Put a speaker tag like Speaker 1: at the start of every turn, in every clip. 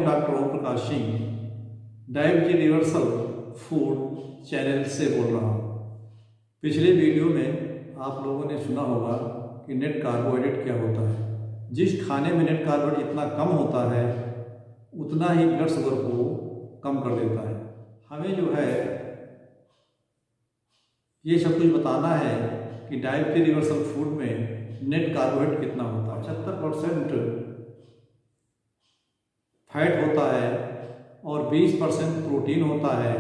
Speaker 1: Doctor Om Prakash Singh, diabetes reversal food channel से बोल रहा हूँ। पिछले वीडियो में आप लोगों ने सुना होगा कि नेट कार्बोहाइड्रेट क्या होता है। जिस खाने में नेट कार्बोहाइड्रेट जितना कम होता है उतना ही ब्लड शुगर को कम कर देता है। हमें जो है ये सब कुछ बताना है कि डायबिटीज रिवर्सल फूड में नेट कार्बोहाइड्रेट कितना होता है। 75% फैट होता है और 20% प्रोटीन होता है,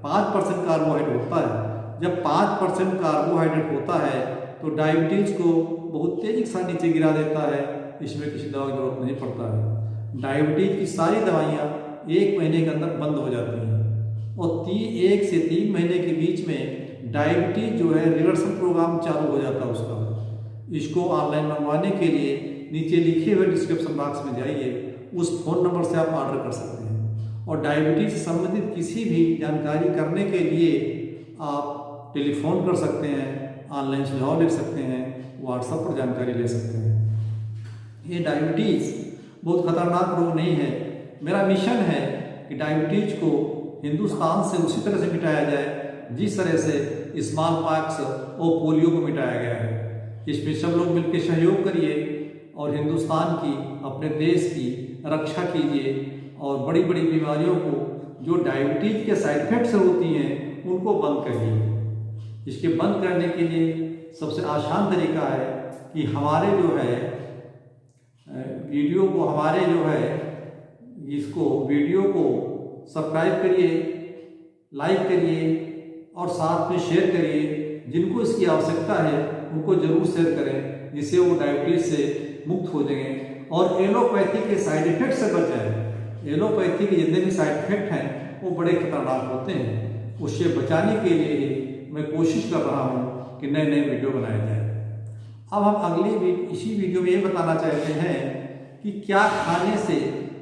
Speaker 1: 5% कार्बोहाइड्रेट होता है। जब 5% कार्बोहाइड्रेट होता है तो डायबिटीज़ को बहुत तेज़ी के साथ नीचे गिरा देता है। इसमें किसी दवा की जरूरत नहीं पड़ता है। डायबिटीज़ की सारी दवाइयाँ 1 महीने के अंदर बंद हो जाती हैं और 1 से 3 महीने के बीच में डायबिटीज़ जो है रिवर्सल प्रोग्राम चालू हो जाता है उसका। इसको ऑनलाइन मंगवाने के लिए नीचे लिखे हुए डिस्क्रिप्शन बॉक्स में जाइए, उस फ़ोन नंबर से आप ऑर्डर कर सकते हैं। और डायबिटीज़ से संबंधित किसी भी जानकारी करने के लिए आप टेलीफोन कर सकते हैं, ऑनलाइन सुझाव ले सकते हैं, व्हाट्सएप पर जानकारी ले सकते हैं। ये डायबिटीज़ बहुत खतरनाक रोग नहीं है। मेरा मिशन है कि डायबिटीज़ को हिंदुस्तान से उसी तरह से मिटाया जाए जिस तरह से स्मॉल पॉक्स और पोलियो को मिटाया गया है। इसमें सब लोग मिलकर सहयोग करिए और हिंदुस्तान की, अपने देश की रक्षा कीजिए और बड़ी बड़ी बीमारियों को जो डायबिटीज़ के साइड इफेक्ट्स होती हैं उनको बंद करिए। इसके बंद करने के लिए सबसे आसान तरीका है कि हमारे जो है वीडियो को सब्सक्राइब करिए, लाइक करिए और साथ में शेयर करिए। जिनको इसकी आवश्यकता है उनको जरूर शेयर करें, जिससे वो डायबिटीज से मुक्त हो जाएंगे और एलोपैथी के साइड इफेक्ट से बच जाए। एलोपैथी के जितने भी साइड इफेक्ट हैं वो बड़े खतरनाक होते हैं। उससे बचाने के लिए मैं कोशिश कर रहा हूँ कि नए नए वीडियो बनाए जाए। अब हम इसी वीडियो में ये बताना चाहते हैं कि क्या खाने से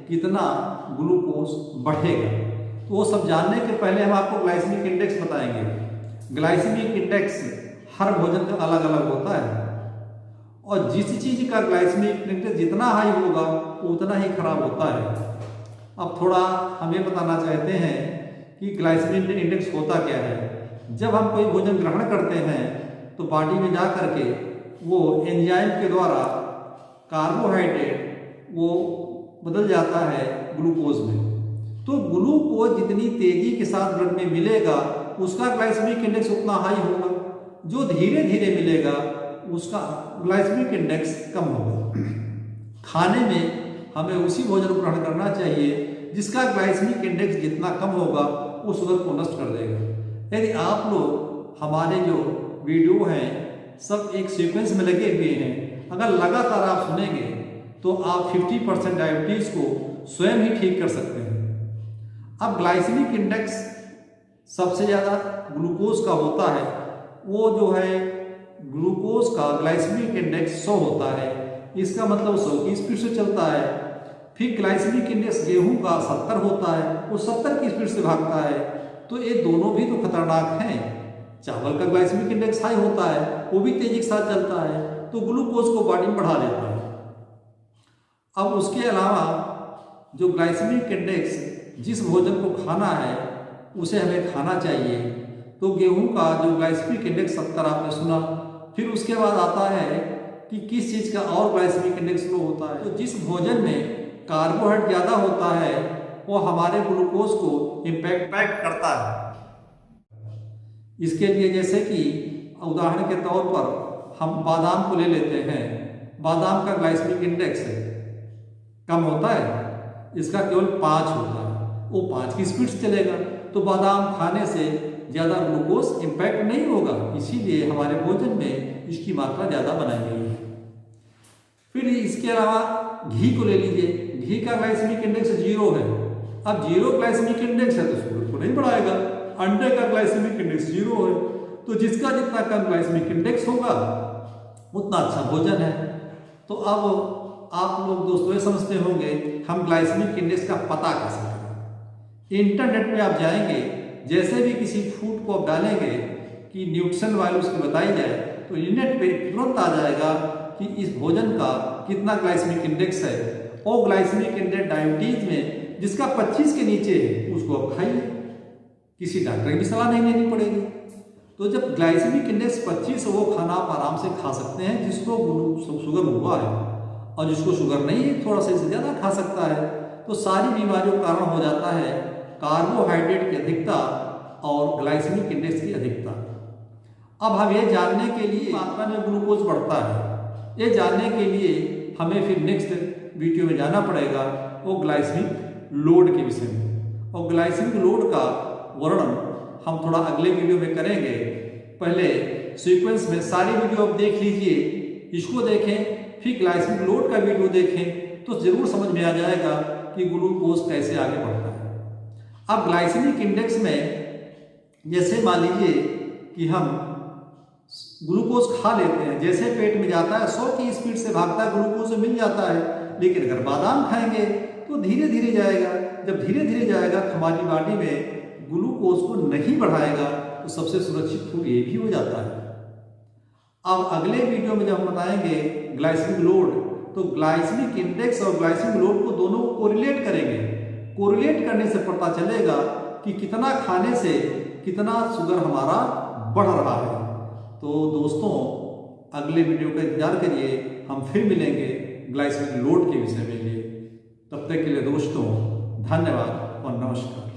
Speaker 1: कितना ग्लूकोज बढ़ेगा। तो वो सब जानने के पहले हम आपको ग्लाइसेमिक इंडेक्स बताएंगे। ग्लाइसेमिक इंडेक्स हर भोजन का अलग अलग होता है और जिस चीज़ का ग्लाइसेमिक इंडेक्स जितना हाई होगा उतना ही खराब होता है। अब थोड़ा हम ये बताना चाहते हैं कि ग्लाइसेमिक इंडेक्स होता क्या है। जब हम कोई भोजन ग्रहण करते हैं तो बॉडी में जा करके वो एंजाइम के द्वारा कार्बोहाइड्रेट वो बदल जाता है ग्लूकोज में। तो ग्लूकोज जितनी तेजी के साथ ब्लड में मिलेगा उसका ग्लाइसेमिक इंडेक्स उतना हाई होगा। जो धीरे धीरे मिलेगा उसका ग्लाइसेमिक इंडेक्स कम होगा। खाने में हमें उसी भोजन को ग्रहण करना चाहिए जिसका ग्लाइसेमिक इंडेक्स जितना कम होगा वो शुगर को नष्ट कर देगा। यदि आप लोग हमारे जो वीडियो हैं सब एक सीक्वेंस में लगे हुए हैं, अगर लगातार आप सुनेंगे तो आप 50% डायबिटीज़ को स्वयं ही ठीक कर सकते हैं। अब ग्लाइसेमिक इंडेक्स सबसे ज़्यादा ग्लूकोज का होता है। वो जो है ग्लूकोज का ग्लाइसेमिक इंडेक्स 100 होता है। इसका मतलब 100 की स्पीड से चलता है। फिर ग्लाइसेमिक इंडेक्स गेहूं का 70 होता है, वो 70 की स्पीड से भागता है। तो ये दोनों भी तो खतरनाक हैं। चावल का ग्लाइसेमिक इंडेक्स हाई होता है, वो भी तेजी के साथ चलता है, तो ग्लूकोज को बॉडी में बढ़ा देता है। अब उसके अलावा जो ग्लाइसेमिक इंडेक्स जिस भोजन को खाना है उसे हमें खाना चाहिए। तो गेहूं का जो ग्लाइसेमिक इंडेक्स 70 आपने सुना। फिर उसके बाद आता है कि किस चीज़ का और ग्लाइसेमिक इंडेक्स लो होता है। तो जिस भोजन में कार्बोहाइड्रेट ज़्यादा होता है वो हमारे ग्लूकोज को इम्पैक्ट करता है। इसके लिए जैसे कि उदाहरण के तौर पर हम बादाम को ले लेते हैं। बादाम का ग्लाइसेमिक इंडेक्स कम होता है, इसका केवल 5 होता है। वो 5 की स्पीड से चलेगा तो बादाम खाने से ज़्यादा ग्लूकोज इम्पैक्ट नहीं होगा। इसीलिए हमारे भोजन में इसकी मात्रा ज़्यादा बनाई गई है। फिर इसके अलावा घी को ले लीजिए। घी का ग्लाइसेमिक इंडेक्स 0 है। अब 0 ग्लाइसेमिक इंडेक्स है तो शुगर को नहीं बढ़ाएगा। अंडे का ग्लाइसेमिक इंडेक्स 0 है, तो जिसका जितना कम ग्लाइसेमिक इंडेक्स होगा उतना अच्छा भोजन है। तो अब आप लोग दोस्तों ये समझते होंगे हम ग्लाइसेमिक इंडेक्स का पता कैसे करें। इंटरनेट में आप जाएंगे, जैसे भी किसी फूड को आप डालेंगे कि न्यूट्रिशन वैल्यू उसकी बताई जाए तो इंटरनेट पे तुरंत आ जाएगा कि इस भोजन का कितना ग्लाइसेमिक इंडेक्स है। और ग्लाइसेमिक इंडेक्स डायबिटीज में जिसका 25 के नीचे है उसको आप खाइए, किसी डॉक्टर की भी सलाह नहीं लेनी पड़ेगी। तो जब ग्लाइसेमिक इंडेक्स 25 वो खाना आप आराम से खा सकते हैं जिसको शुगर हुआ है, और जिसको शुगर नहीं है थोड़ा सा इससे ज़्यादा खा सकता है। तो सारी बीमारियों का कारण हो जाता है कार्बोहाइड्रेट की अधिकता और ग्लाइसेमिक इंडेक्स की अधिकता। अब हम ये जानने के लिए मात्रा में ग्लूकोज बढ़ता है, ये जानने के लिए हमें फिर नेक्स्ट वीडियो में जाना पड़ेगा वो ग्लाइसेमिक लोड के विषय में। और ग्लाइसेमिक लोड का वर्णन हम थोड़ा अगले वीडियो में करेंगे। पहले सीक्वेंस में सारी वीडियो आप देख लीजिए, इसको देखें, फिर ग्लाइसेमिक लोड का वीडियो देखें, तो जरूर समझ में आ जाएगा कि ग्लूकोज कैसे आगे बढ़ता है। अब ग्लाइसेमिक इंडेक्स में जैसे मान लीजिए कि हम ग्लूकोज खा लेते हैं, जैसे पेट में जाता है 100 की स्पीड से भागता है, ग्लूकोज मिल जाता है। लेकिन अगर बादाम खाएंगे तो धीरे धीरे जाएगा, जब धीरे धीरे जाएगा तो हमारी बॉडी में ग्लूकोज को नहीं बढ़ाएगा, तो सबसे सुरक्षित फूड ये भी हो जाता है। अब अगले वीडियो में जब हम बताएंगे ग्लाइसेमिक लोड, तो ग्लाइसेमिक इंडेक्स और ग्लाइसेमिक लोड को दोनों को कोरिलेट करेंगे। कोरिलेट करने से पता चलेगा कि कितना खाने से कितना शुगर हमारा बढ़ रहा है। तो दोस्तों अगले वीडियो का इंतजार करिए, हम फिर मिलेंगे ग्लाइसेमिक लोड के विषय में लिए। तब तक के लिए दोस्तों धन्यवाद और नमस्कार।